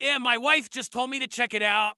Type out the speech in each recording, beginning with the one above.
Yeah, my wife just told me to check it out.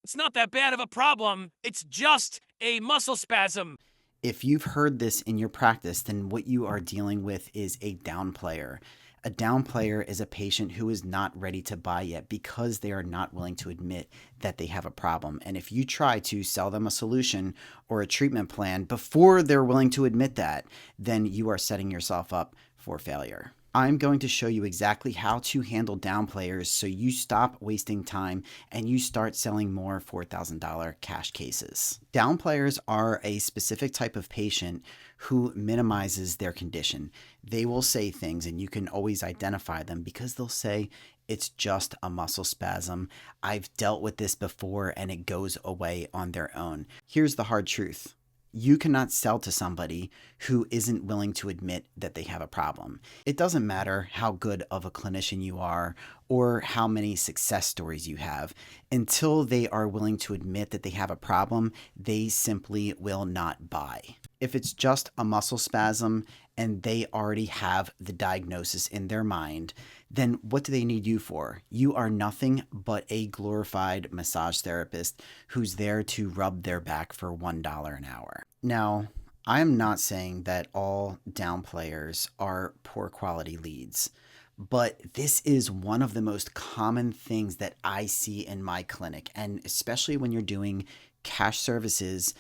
It's not that bad of a problem. It's just a muscle spasm. If you've heard this in your practice, then what you are dealing with is a downplayer. A downplayer is a patient who is not ready to buy yet because they are not willing to admit that they have a problem. And if you try to sell them a solution or a treatment plan before they're willing to admit that, then you are setting yourself up for failure. I'm going to show you exactly how to handle downplayers so you stop wasting time and you start selling more $4,000 cash cases. Downplayers are a specific type of patient who minimizes their condition. They will say things and you can always identify them because they'll say, it's just a muscle spasm. I've dealt with this before and it goes away on their own. Here's the hard truth. You cannot sell to somebody who isn't willing to admit that they have a problem. It doesn't matter how good of a clinician you are or how many success stories you have. Until they are willing to admit that they have a problem, they simply will not buy. If it's just a muscle spasm and they already have the diagnosis in their mind, then what do they need you for? You are nothing but a glorified massage therapist who's there to rub their back for $1 an hour. Now, I'm not saying that all downplayers are poor quality leads, but this is one of the most common things that I see in my clinic, and especially when you're doing cash services.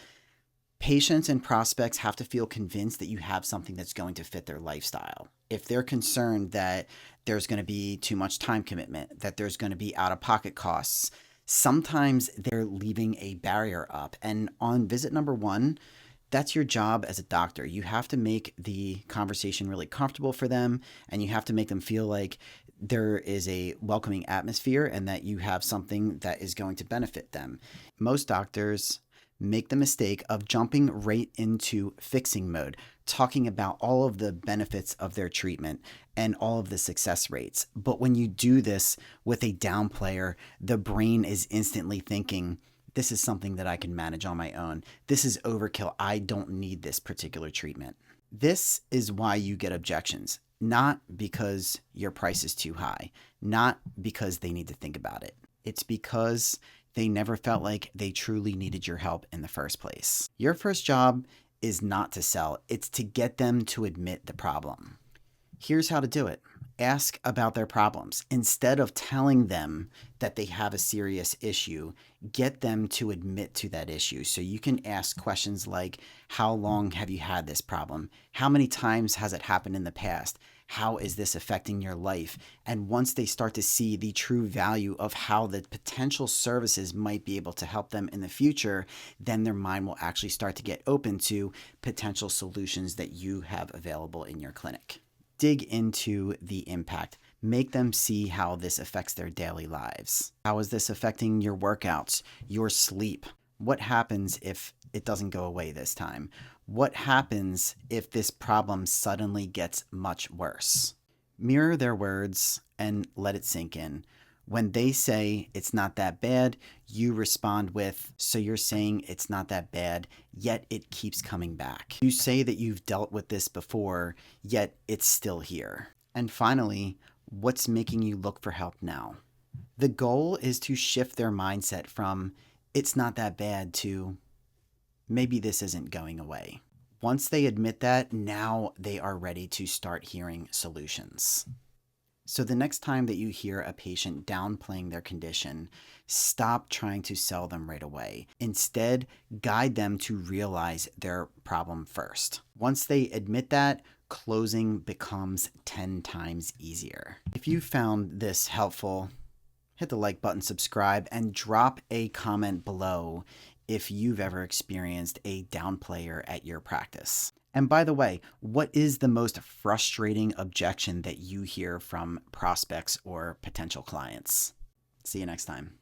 Patients and prospects have to feel convinced that you have something that's going to fit their lifestyle. If they're concerned that there's going to be too much time commitment, that there's going to be out-of-pocket costs, sometimes they're leaving a barrier up. And on visit number one, that's your job as a doctor. You have to make the conversation really comfortable for them, and you have to make them feel like there is a welcoming atmosphere and that you have something that is going to benefit them. Most doctors make the mistake of jumping right into fixing mode, talking about all of the benefits of their treatment and all of the success rates. But when you do this with a downplayer, the brain is instantly thinking, this is something that I can manage on my own. This is overkill. I don't need this particular treatment. This is why you get objections, not because your price is too high, not because they need to think about it. It's because they never felt like they truly needed your help in the first place. Your first job is not to sell, it's to get them to admit the problem. Here's how to do it. Ask about their problems. Instead of telling them that they have a serious issue, get them to admit to that issue. So you can ask questions like, how long have you had this problem? How many times has it happened in the past? How is this affecting your life? And once they start to see the true value of how the potential services might be able to help them in the future, then their mind will actually start to get open to potential solutions that you have available in your clinic. Dig into the impact. Make them see how this affects their daily lives. How is this affecting your workouts, your sleep? What happens if it doesn't go away this time? What happens if this problem suddenly gets much worse? Mirror their words and let it sink in. When they say it's not that bad, you respond with, so you're saying it's not that bad, yet it keeps coming back. You say that you've dealt with this before, yet it's still here. And finally, what's making you look for help now? The goal is to shift their mindset from, it's not that bad, to, maybe this isn't going away. Once they admit that, now they are ready to start hearing solutions. So the next time that you hear a patient downplaying their condition, stop trying to sell them right away. Instead, guide them to realize their problem first. Once they admit that, closing becomes 10 times easier. If you found this helpful, hit the like button, subscribe, and drop a comment below if you've ever experienced a downplayer at your practice. And by the way, what is the most frustrating objection that you hear from prospects or potential clients? See you next time.